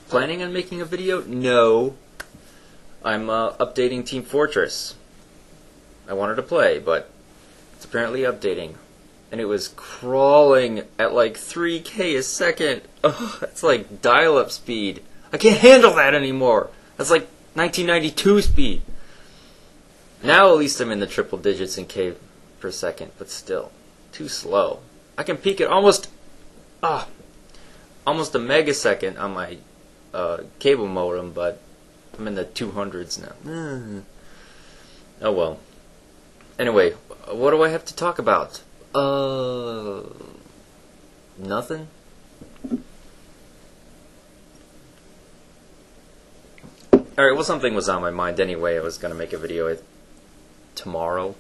Planning on making a video? No. I'm updating Team Fortress. I wanted to play, but it's apparently updating. And it was crawling at like 3K a second. Ugh, that's like dial-up speed. I can't handle that anymore. That's like 1992 speed. Now at least I'm in the triple digits in K per second, but still, too slow. I can peak at almost a megasecond on my cable modem, but I'm in the 200s now. Oh well. Anyway, what do I have to talk about? Nothing? Alright, well, something was on my mind anyway. I was going to make a video tomorrow.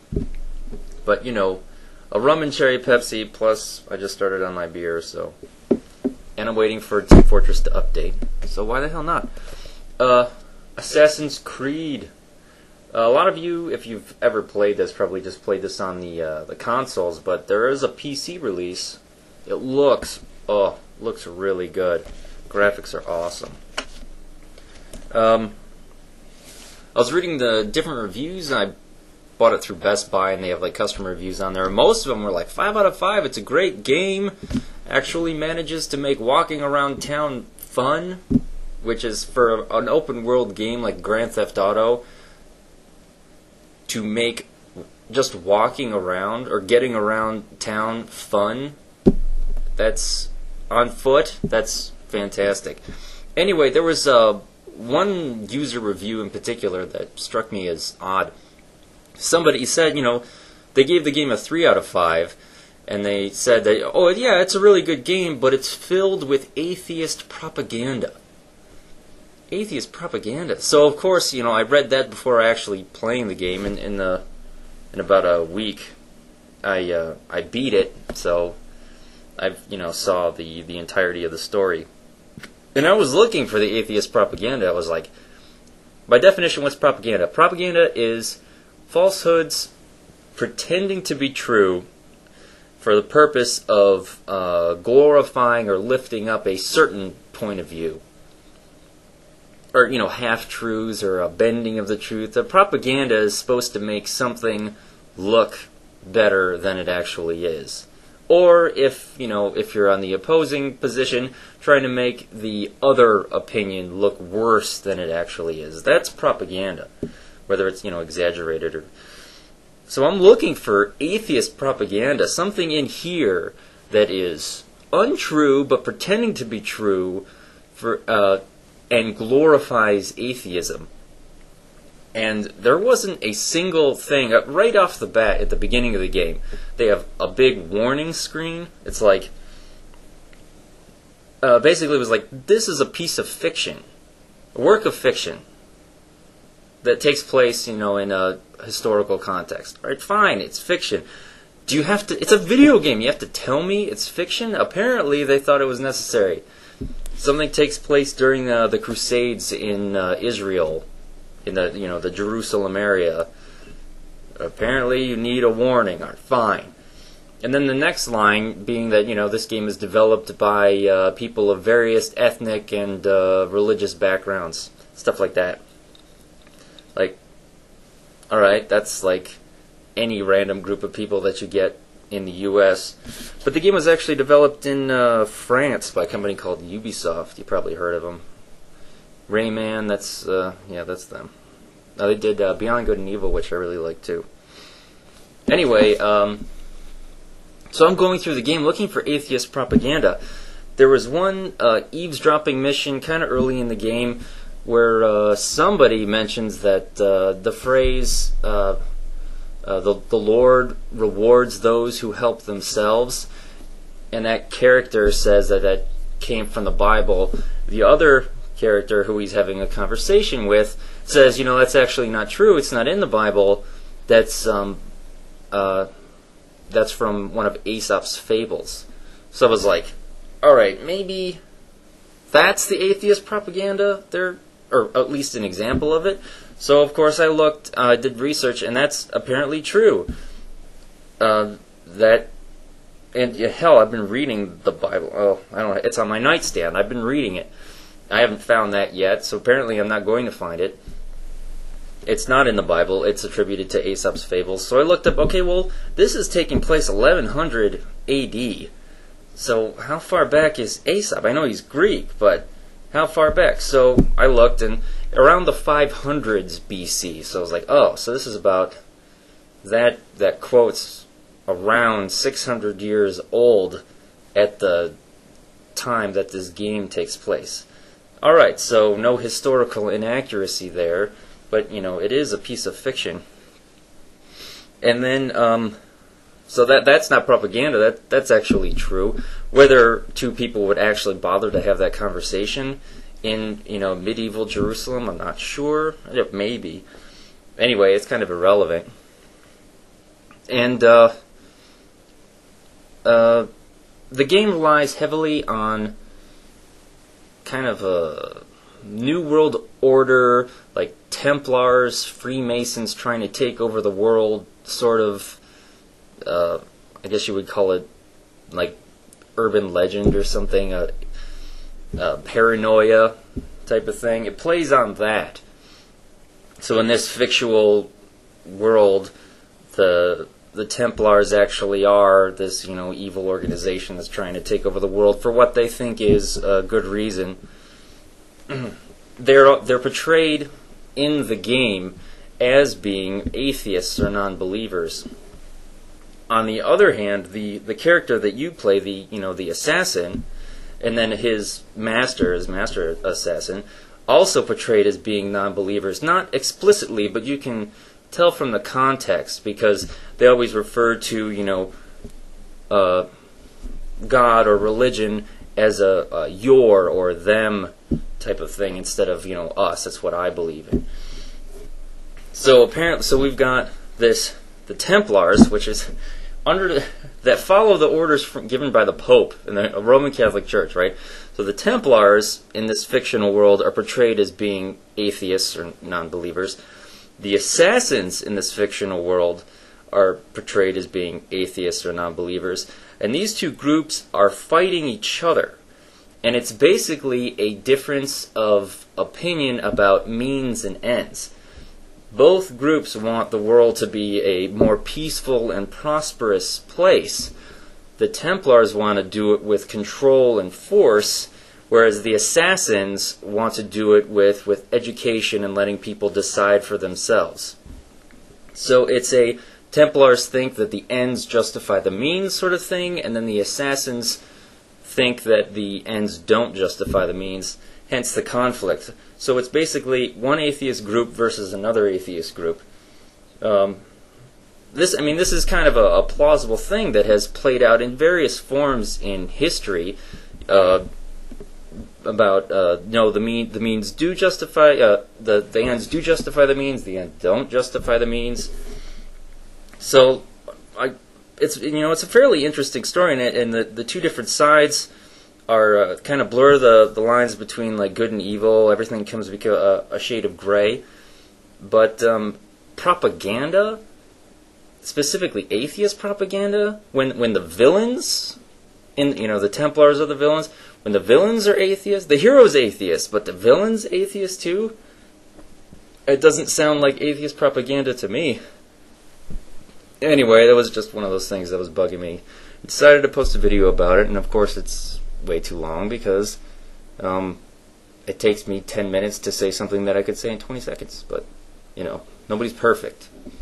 But, you know, a rum and cherry Pepsi, plus I just started on my beer, so... And I'm waiting for Team Fortress to update. So why the hell not? Assassin's Creed. A lot of you, if you've ever played this, probably just played this on the consoles, but there is a PC release. It looks really good. Graphics are awesome. I was reading the different reviews, and I bought it through Best Buy, and they have like customer reviews on there. Most of them were like 5 out of 5. It's a great game. Actually manages to make walking around town fun, which is for an open world game like Grand Theft Auto. To make just walking around or getting around town fun, that's on foot, that's fantastic. Anyway, there was one user review in particular that struck me as odd. Somebody said, you know, they gave the game a 3 out of 5, and they said that, oh yeah, it's a really good game, but it's filled with atheist propaganda. Atheist propaganda. So of course, you know, I read that before actually playing the game. In about a week, I beat it. So I saw the entirety of the story, and I was looking for the atheist propaganda. I was like, by definition, what's propaganda? Propaganda is falsehoods pretending to be true for the purpose of glorifying or lifting up a certain point of view. Or, you know, half-truths or a bending of the truth. The propaganda is supposed to make something look better than it actually is. Or if you're on the opposing position, trying to make the other opinion look worse than it actually is. That's propaganda. Whether it's, exaggerated or... So I'm looking for atheist propaganda, something in here that is untrue but pretending to be true for and glorifies atheism. And there wasn't a single thing right off the bat at the beginning of the game. They have a big warning screen. It's like basically it was like, this is a piece of fiction, a work of fiction that takes place, in a historical context. All right, fine, it's fiction. Do you have to? It's a video game. You have to tell me it's fiction? Apparently, they thought it was necessary. Something takes place during the Crusades in Israel, in the Jerusalem area. Apparently, you need a warning. All right, fine. And then the next line being that this game is developed by people of various ethnic and religious backgrounds, stuff like that. Like, all right, that's like any random group of people that you get in the U.S. But the game was actually developed in France by a company called Ubisoft. You probably heard of them. Rayman, that's them. They did Beyond Good and Evil, which I really like too. Anyway, so I'm going through the game looking for atheist propaganda. There was one eavesdropping mission kind of early in the game where somebody mentions that the phrase the Lord rewards those who help themselves, and that character says that came from the Bible. The other character who he's having a conversation with says, that's actually not true. It's not in the Bible. That's from one of Aesop's fables. So I was like, all right, maybe that's the atheist propaganda there, or at least an example of it. So of course I looked, did research, and that's apparently true. Hell, I've been reading the Bible. Oh, I don't know. It's on my nightstand. I've been reading it, I haven't found that yet, so apparently I'm not going to find it. It's not in the Bible. It's attributed to Aesop's fables. So I looked up, okay, well, this is taking place 1100 AD. So how far back is Aesop? I know he's Greek, but how far back? So I looked, and around the 500s BC. So I was like, oh, so this is about that quote's around 600 years old at the time that this game takes place. Alright, so no historical inaccuracy there, but, you know, it is a piece of fiction. And then, so that's not propaganda, that's actually true. Whether two people would actually bother to have that conversation in, you know, medieval Jerusalem, I'm not sure. Maybe. Anyway, it's kind of irrelevant. And, the game relies heavily on kind of a New World Order, like Templars, Freemasons trying to take over the world, sort of, I guess you would call it like urban legend or something, paranoia type of thing. It plays on that. So in this fictional world, the Templars actually are this, you know, evil organization that's trying to take over the world for what they think is a good reason. They're portrayed in the game as being atheists or non-believers. On the other hand, the character that you play, the assassin, and then his master assassin, also portrayed as being non-believers. Not explicitly, but you can tell from the context, because they always refer to, you know, God or religion as a your or them type of thing instead of, you know, us. That's what I believe in. So apparently, so we've got the Templars, which is that follow the orders given by the Pope in the Roman Catholic Church, right? So the Templars in this fictional world are portrayed as being atheists or non-believers. The assassins in this fictional world are portrayed as being atheists or non-believers. And these two groups are fighting each other. And it's basically a difference of opinion about means and ends. Both groups want the world to be a more peaceful and prosperous place. The Templars want to do it with control and force, whereas the assassins want to do it with education and letting people decide for themselves. So it's a Templars think that the ends justify the means sort of thing, and then the assassins think that the ends don't justify the means, hence the conflict. So it's basically one atheist group versus another atheist group. This is kind of a plausible thing that has played out in various forms in history. About the means do justify the ends do justify the means, the ends don't justify the means. So it's a fairly interesting story, and the two different sides are kind of blur the lines between like good and evil. Everything comes to a shade of gray. But propaganda, specifically atheist propaganda, when the villains the Templars are the villains. When the villains are atheists, the hero's atheist, but the villain's atheist too? It doesn't sound like atheist propaganda to me. Anyway, that was just one of those things that was bugging me. I decided to post a video about it, and of course it's way too long because it takes me 10 minutes to say something that I could say in 20 seconds. But, nobody's perfect.